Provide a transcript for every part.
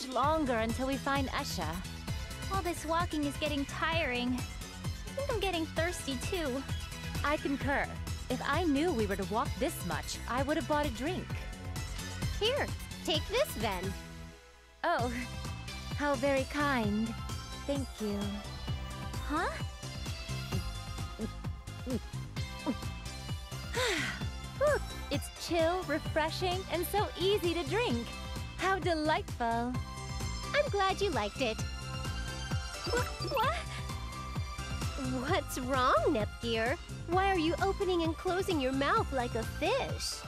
much longer until we find Esha. All this walking is getting tiring. I think I'm getting thirsty too. I concur. If I knew we were to walk this much, I would have bought a drink. Here, take this then. Oh, how very kind. Thank you. Huh? It's chill, refreshing, and so easy to drink. How delightful. I'm glad you liked it. What? What's wrong, Nepgear? Why are you opening and closing your mouth like a fish?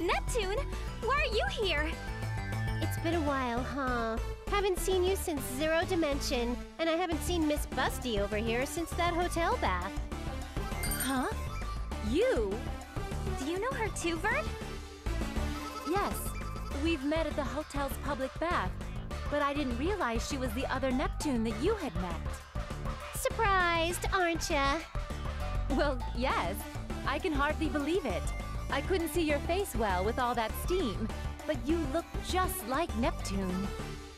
Neptune, why are you here? It's been a while, huh? Haven't seen you since Zero Dimension, and I haven't seen Miss Busty over here since that hotel bath. Huh? You? Do you know her too, Vern? Yes. We've met at the hotel's public bath, but I didn't realize she was the other Neptune that you had met. Surprised, aren't ya? Well, yes. I can hardly believe it. I couldn't see your face well with all that steam, but you look just like Neptune.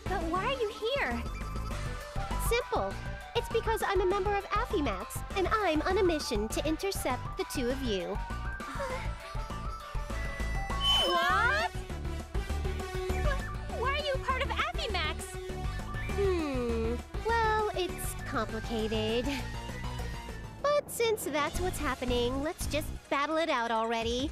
But why are you here? Simple. It's because I'm a member of Affymax, and I'm on a mission to intercept the two of you. What? Why are you part of Affymax? Well, it's complicated. But since that's what's happening, let's just battle it out already.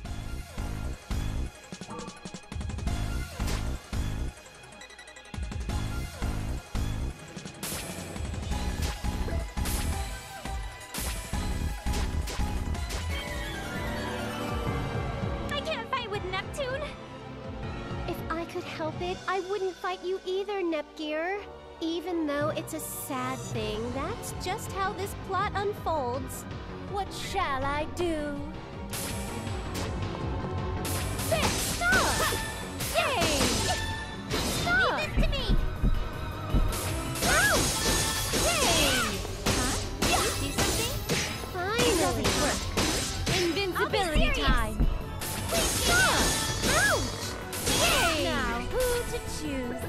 I can't fight with Neptune. If I could help it, I wouldn't fight you either, Nepgear. Even though it's a sad thing, that's just how this plot unfolds. What shall I do? Stop! Yay! Stop! Leave this to me. Ouch! Yay! Huh? Did you do something? Finally! Invincibility serious. time! Stop! Ouch! Yay! Now, who to choose?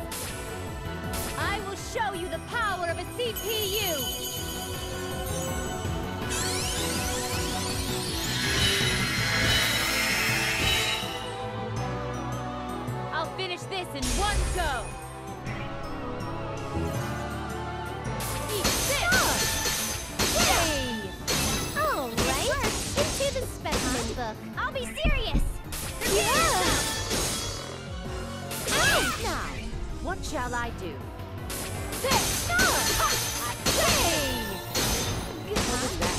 I will show you the power of a CPU! I'll finish this in one go! Eat this! Yay! All right, into the specimen book. I'll be serious. Yeah! Now, what shall I do? Yay!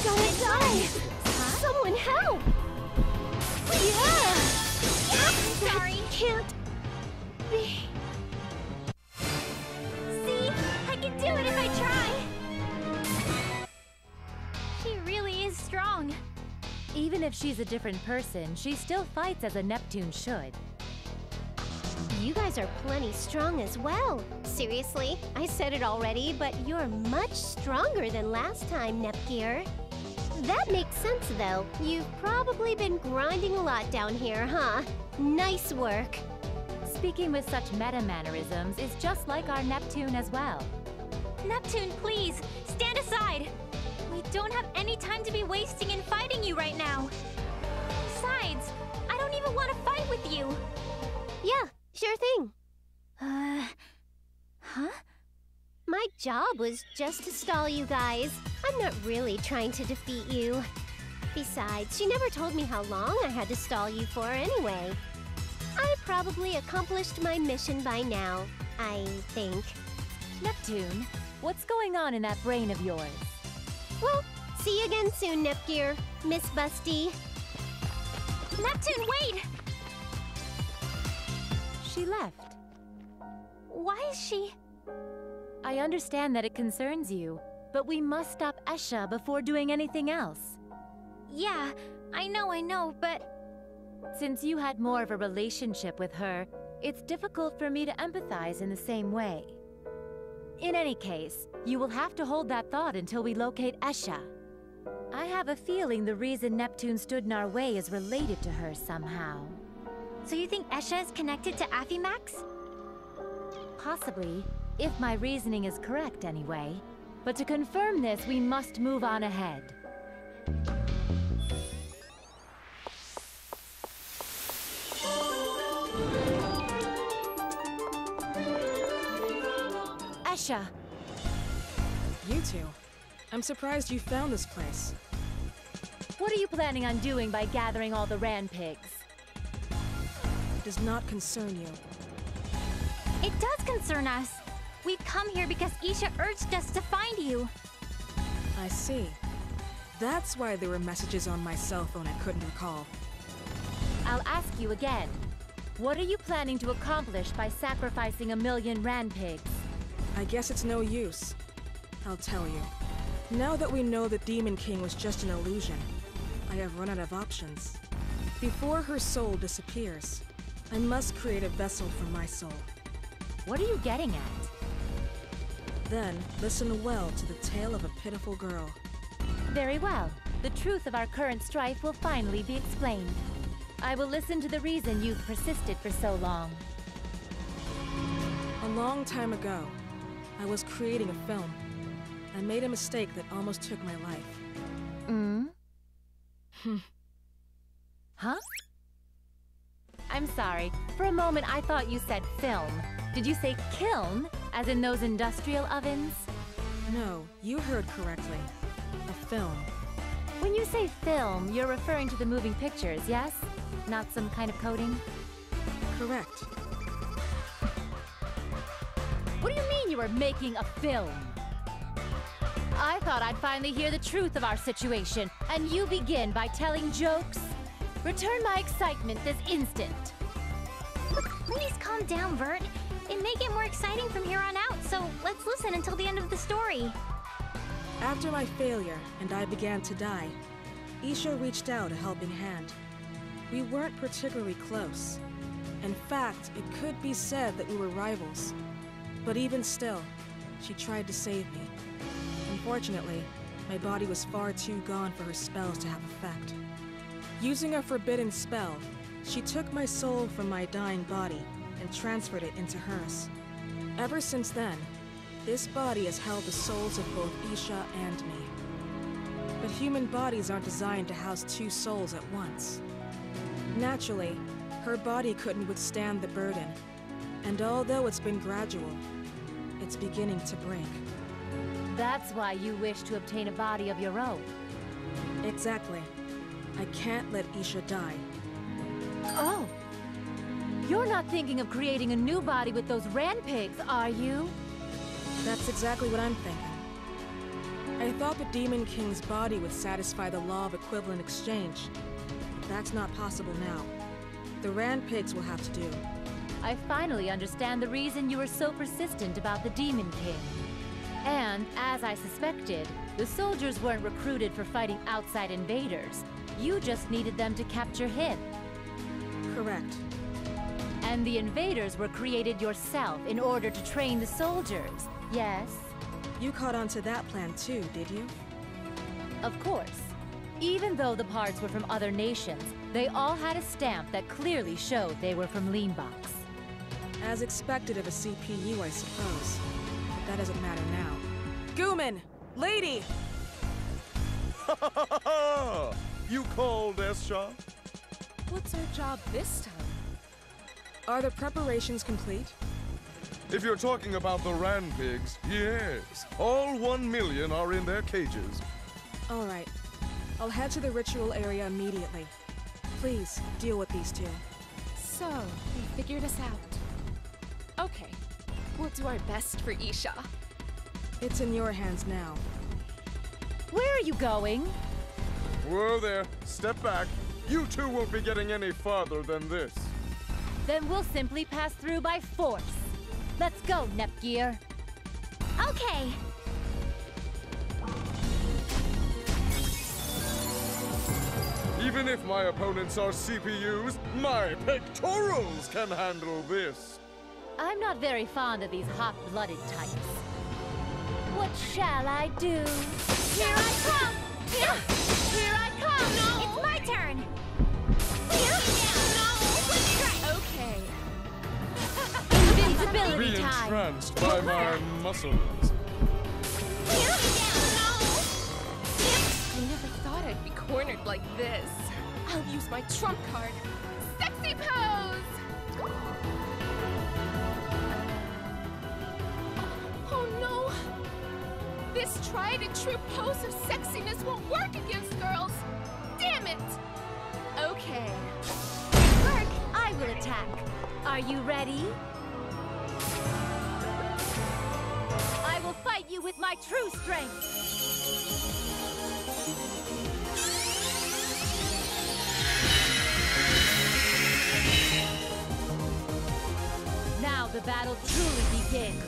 Don't die! Someone help! Yeah! Sorry. Can't be. See? I can do it if I try. She really is strong. Even if she's a different person, she still fights as a Neptune should. You guys are plenty strong as well. Seriously, I said it already, but you're much stronger than last time, Nepgear. That makes sense, though. You've probably been grinding a lot down here, huh? Nice work. Speaking with such meta-mannerisms is just like our Neptune as well. Neptune, please, stand aside. We don't have any time to be wasting in fighting you right now. Besides, I don't even want to fight with you. Yeah, sure thing. Huh? My job was just to stall you guys. I'm not really trying to defeat you. Besides, she never told me how long I had to stall you for anyway. I probably accomplished my mission by now, I think. Neptune, what's going on in that brain of yours? Well, see you again soon, Nepgear, Miss Busty. Neptune, wait! She left. Why is she... I understand that it concerns you, but we must stop Esha before doing anything else. Yeah, I know, but... Since you had more of a relationship with her, it's difficult for me to empathize in the same way. In any case, you will have to hold that thought until we locate Esha. I have a feeling the reason Neptune stood in our way is related to her somehow. So you think Esha is connected to Affymax? Possibly, if my reasoning is correct anyway. But to confirm this, we must move on ahead. Escha! You two. I'm surprised you found this place. What are you planning on doing by gathering all the Ran pigs? It does not concern you. It does concern us. We've come here because Isha urged us to find you. I see. That's why there were messages on my cell phone I couldn't recall. I'll ask you again. What are you planning to accomplish by sacrificing 1,000,000 Ran pigs? I guess it's no use. I'll tell you. Now that we know the Demon King was just an illusion, I have run out of options. Before her soul disappears, I must create a vessel for my soul. What are you getting at? Then, listen well to the tale of a pitiful girl. Very well. The truth of our current strife will finally be explained. I will listen to the reason you've persisted for so long. A long time ago, I was creating a film. I made a mistake that almost took my life. Huh? I'm sorry. For a moment, I thought you said film. Did you say kiln, as in those industrial ovens? No, you heard correctly. A film. When you say film, you're referring to the moving pictures, yes? Not some kind of coating? Correct. What do you mean you were making a film? I thought I'd finally hear the truth of our situation, and you begin by telling jokes? Return my excitement this instant. Please calm down, Vert. It may get more exciting from here on out, so let's listen until the end of the story. After my failure and I began to die, Isha reached out a helping hand. We weren't particularly close. In fact, it could be said that we were rivals. But even still, she tried to save me. Unfortunately, my body was far too gone for her spells to have effect. Using a forbidden spell, she took my soul from my dying body and transferred it into hers. Ever since then, this body has held the souls of both Isha and me. But human bodies aren't designed to house two souls at once. Naturally, her body couldn't withstand the burden, and although it's been gradual, it's beginning to break. That's why you wish to obtain a body of your own. Exactly. I can't let Isha die. Oh! You're not thinking of creating a new body with those Ran pigs, are you? That's exactly what I'm thinking. I thought the Demon King's body would satisfy the law of equivalent exchange. But that's not possible now. The Ran pigs will have to do. I finally understand the reason you were so persistent about the Demon King. And, as I suspected, the soldiers weren't recruited for fighting outside invaders. You just needed them to capture him. Correct. And the invaders were created yourself in order to train the soldiers, yes? You caught on to that plan too, did you? Of course. Even though the parts were from other nations, they all had a stamp that clearly showed they were from Leanbox. As expected of a CPU, I suppose. But that doesn't matter now. Gooman! Lady! Ha ha ha ha! You called, Escha? What's our job this time? Are the preparations complete? If you're talking about the Ran pigs, yes. All 1,000,000 are in their cages. All right. I'll head to the ritual area immediately. Please, deal with these two. So, we figured us out. Okay, we'll do our best for Isha. It's in your hands now. Where are you going? Whoa there, step back. You two won't be getting any farther than this. Then we'll simply pass through by force. Let's go, Nepgear. Okay. Even if my opponents are CPUs, my pectorals can handle this. I'm not very fond of these hot-blooded types. What shall I do? Here I come! Here I come! No! It's my turn! No! Okay. Invincibility time! entranced by my muscles. I never thought I'd be cornered like this. I'll use my trump card. Sexy pose! Oh no! This tried and true pose of sexiness won't work against girls! Damn it! Okay. Work! I will attack. Are you ready? I will fight you with my true strength. Now the battle truly begins.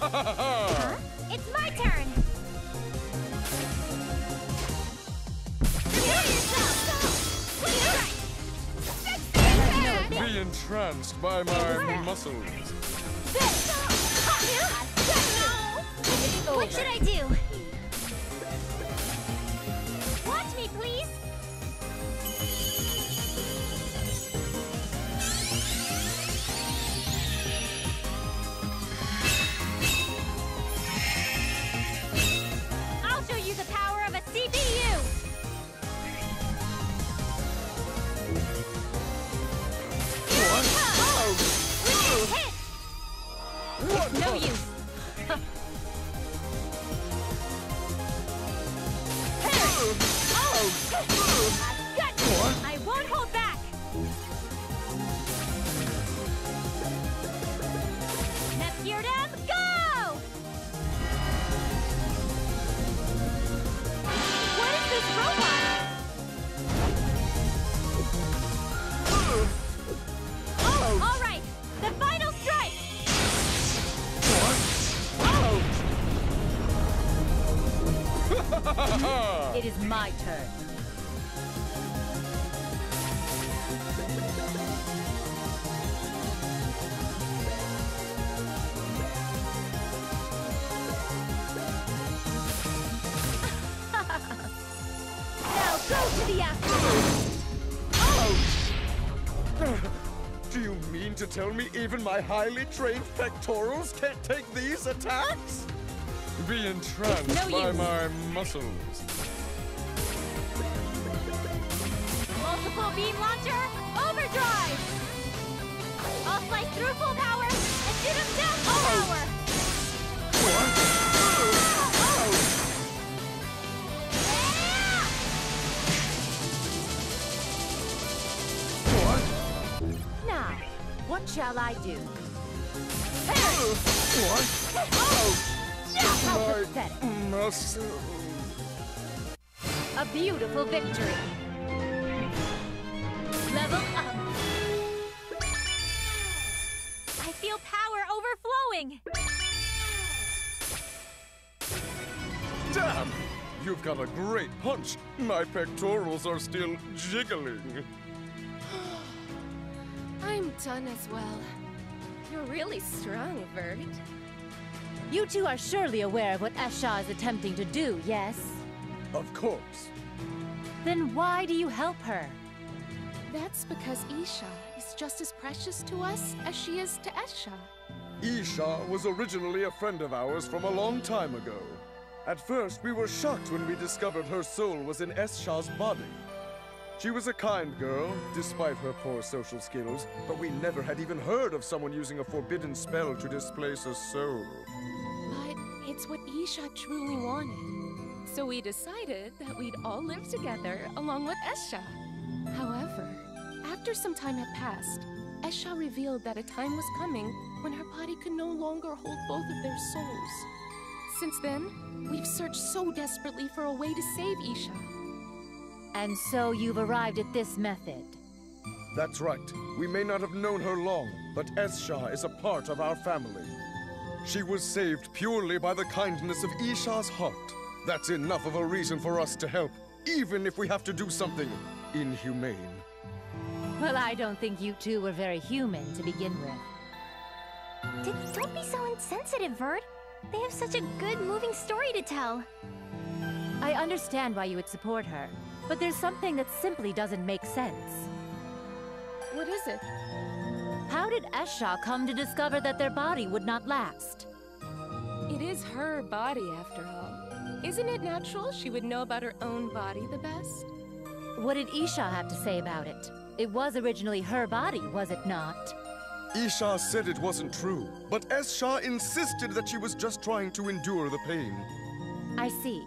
Huh? It's my turn! Be entranced by my muscles. What should I do? Watch me, please! I'll show you the power of a CPU! Hit! No use. Got you! I won't hold back! Nepgear, go! What is this robot? Oh, all right! The final strike! It is my turn. Now go to the afterlife. Do you mean to tell me even my highly trained pectorals can't take these attacks? Be entranced No by use. my muscles. Multiple beam launcher, overdrive! I'll slice through full power and shoot him down full power! Now, what shall I do? How pathetic. Muscles. A beautiful victory. Level up. I feel power overflowing! Damn! You've got a great punch. My pectorals are still jiggling. I'm done as well. You're really strong, Vert. You two are surely aware of what Esha is attempting to do, yes? Of course. Then why do you help her? That's because Isha is just as precious to us as she is to Esha. Isha was originally a friend of ours from a long time ago. At first, we were shocked when we discovered her soul was in Esha's body. She was a kind girl, despite her poor social skills, but we never had even heard of someone using a forbidden spell to displace a soul. But it's what Isha truly wanted. So we decided that we'd all live together along with Esha. However, after some time had passed, Esha revealed that a time was coming when her body could no longer hold both of their souls. Since then, we've searched so desperately for a way to save Isha. And so you've arrived at this method. That's right. We may not have known her long, but Esha is a part of our family. She was saved purely by the kindness of Isha's heart. That's enough of a reason for us to help, even if we have to do something inhumane. Well, I don't think you two were very human to begin with. Don't be so insensitive, Vert. They have such a good, moving story to tell. I understand why you would support her, but there's something that simply doesn't make sense. What is it? How did Esha come to discover that their body would not last? It is her body, after all. Isn't it natural she would know about her own body the best? What did Isha have to say about it? It was originally her body, was it not? Isha said it wasn't true, but Esha insisted that she was just trying to endure the pain. I see.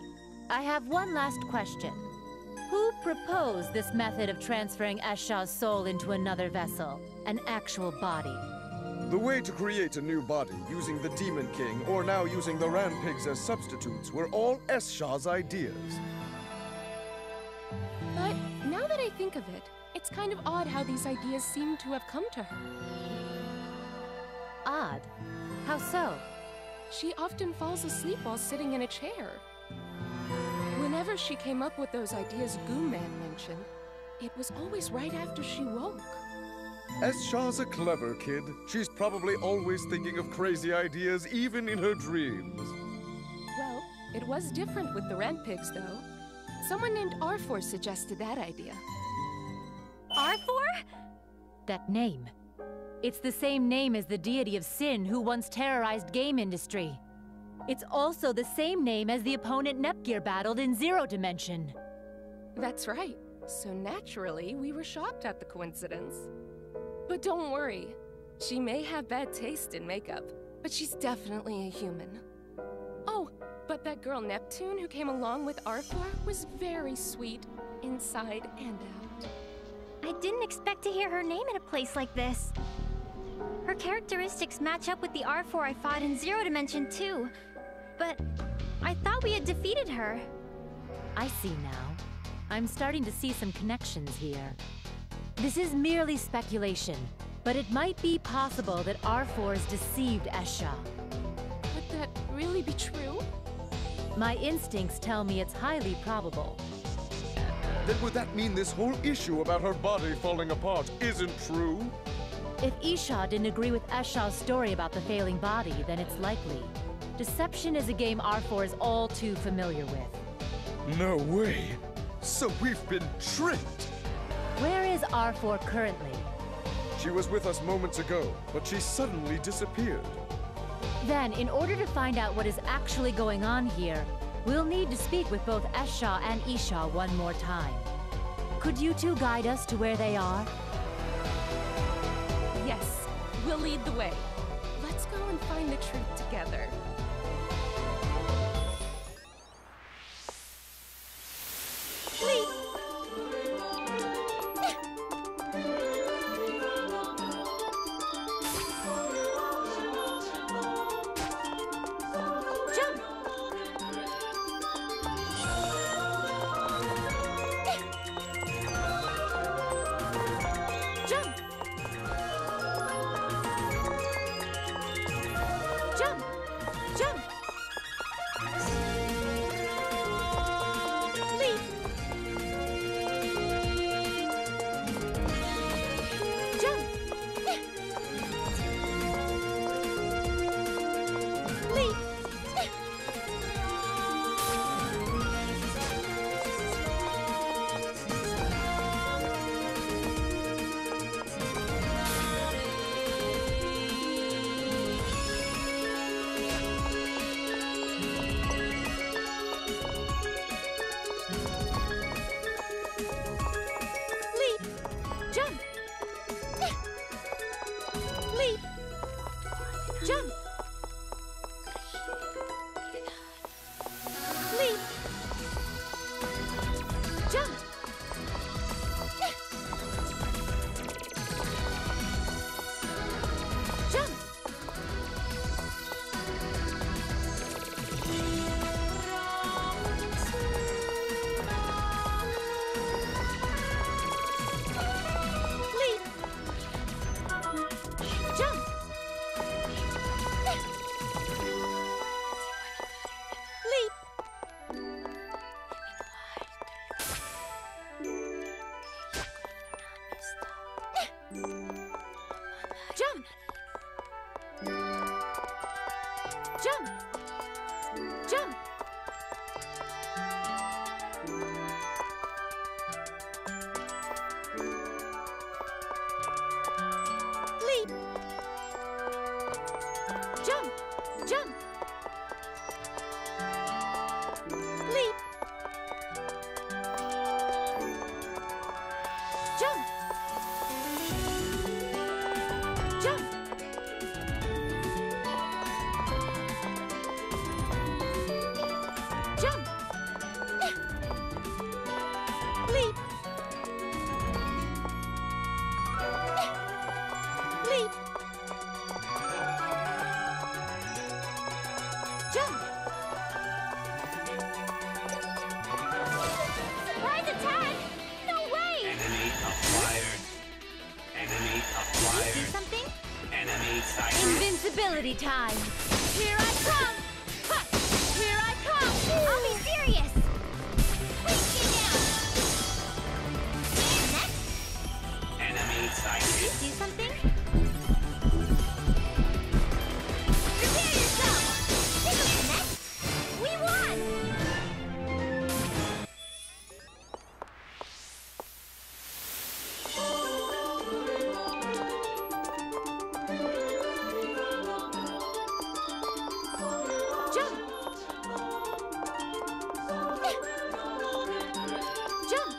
I have one last question. Who proposed this method of transferring Esha's soul into another vessel, an actual body? The way to create a new body using the Demon King or now using the Ranpigs as substitutes were all Esha's ideas. But now that I think of it, it's kind of odd how these ideas seem to have come to her. Odd? How so? She often falls asleep while sitting in a chair. Whenever she came up with those ideas Goom Man mentioned, it was always right after she woke. Esha's a clever kid. She's probably always thinking of crazy ideas, even in her dreams. Well, it was different with the Ranpigs, though. Someone named Arfor suggested that idea. Arfor? That name. It's the same name as the deity of sin who once terrorized game industry. It's also the same name as the opponent Nepgear battled in Zero Dimension. That's right. So naturally, we were shocked at the coincidence. But don't worry. She may have bad taste in makeup, but she's definitely a human. Oh, but that girl Neptune who came along with Arfor was very sweet, inside and out. I didn't expect to hear her name in a place like this. Her characteristics match up with the R4 I fought in Zero Dimension too. But I thought we had defeated her. I see now. I'm starting to see some connections here. This is merely speculation, but it might be possible that R4's deceived Esha. Would that really be true? My instincts tell me it's highly probable. Then would that mean this whole issue about her body falling apart isn't true? If Isha didn't agree with Esha's story about the failing body, then it's likely. Deception is a game R4 is all too familiar with. No way! So we've been tricked! Where is R4 currently? She was with us moments ago, but she suddenly disappeared. Then, in order to find out what is actually going on here, we'll need to speak with both Esha and Isha one more time. Could you two guide us to where they are? Yes, we'll lead the way. Let's go and find the truth together. Please. Jump! Jump! Jump! Invincibility time! Here I come! Ha! Here I come! I'll be serious! Please get down! Next! Enemy sighted. Did you do something? Prepare yourself! Next! We won! Jump! Jump! Jump!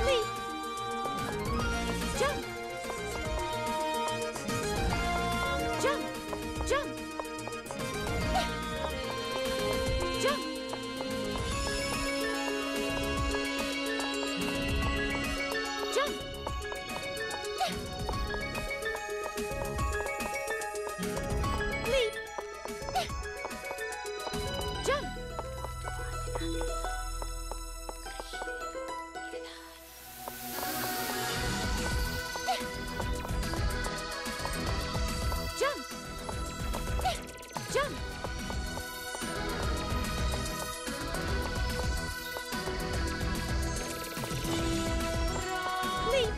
Leap! Jump! Jump! Jump! Jump! Jump! Leap! Jump! Jump! Jump! Leap!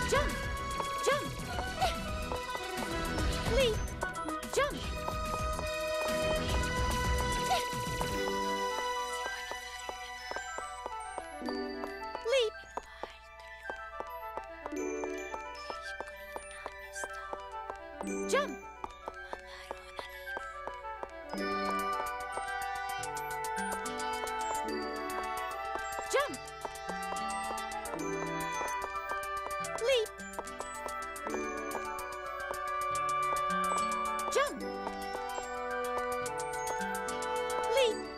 Jump! Jump! Leap! Jump! Leap! Jump! Jump! Leap! Jump! Leap!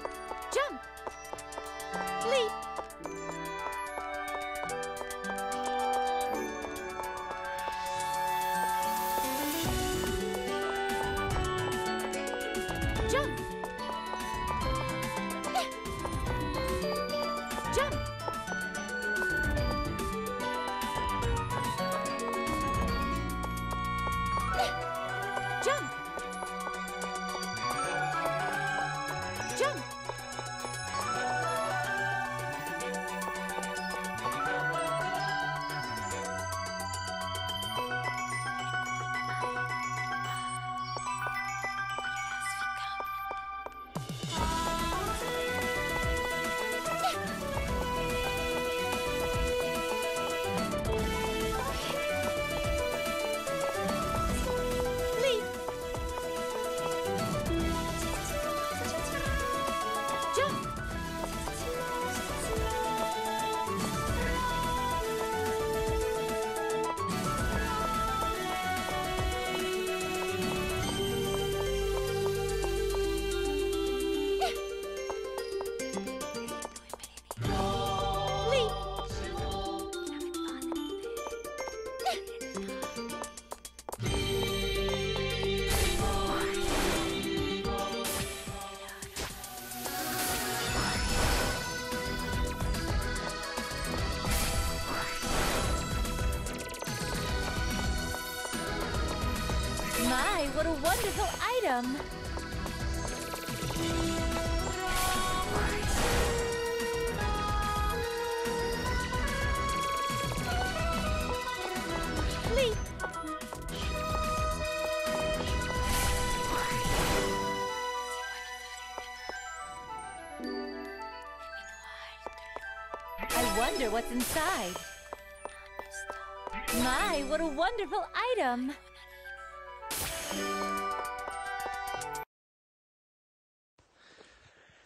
Jump! Leap! Jump! Jump! Jump! Jump! Leap! Jump! Leap! My, what a wonderful item! Leap! I wonder what's inside. My, what a wonderful item!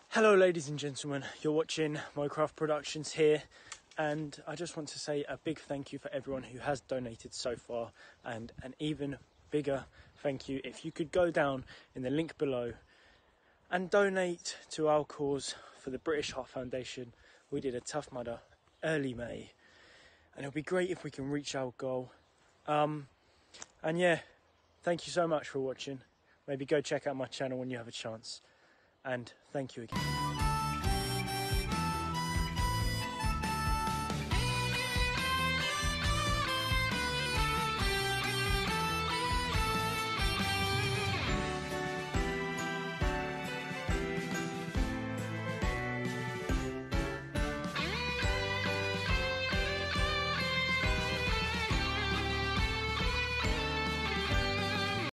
Hello ladies and gentlemen, you're watching Mocraft Productions here, and I just want to say a big thank you for everyone who has donated so far, and an even bigger thank you if you could go down in the link below and donate to our cause for the British Heart Foundation. We did a Tough Mudder early May, and it'll be great if we can reach our goal. And yeah, thank you so much for watching. Maybe go check out my channel when you have a chance, and thank you again.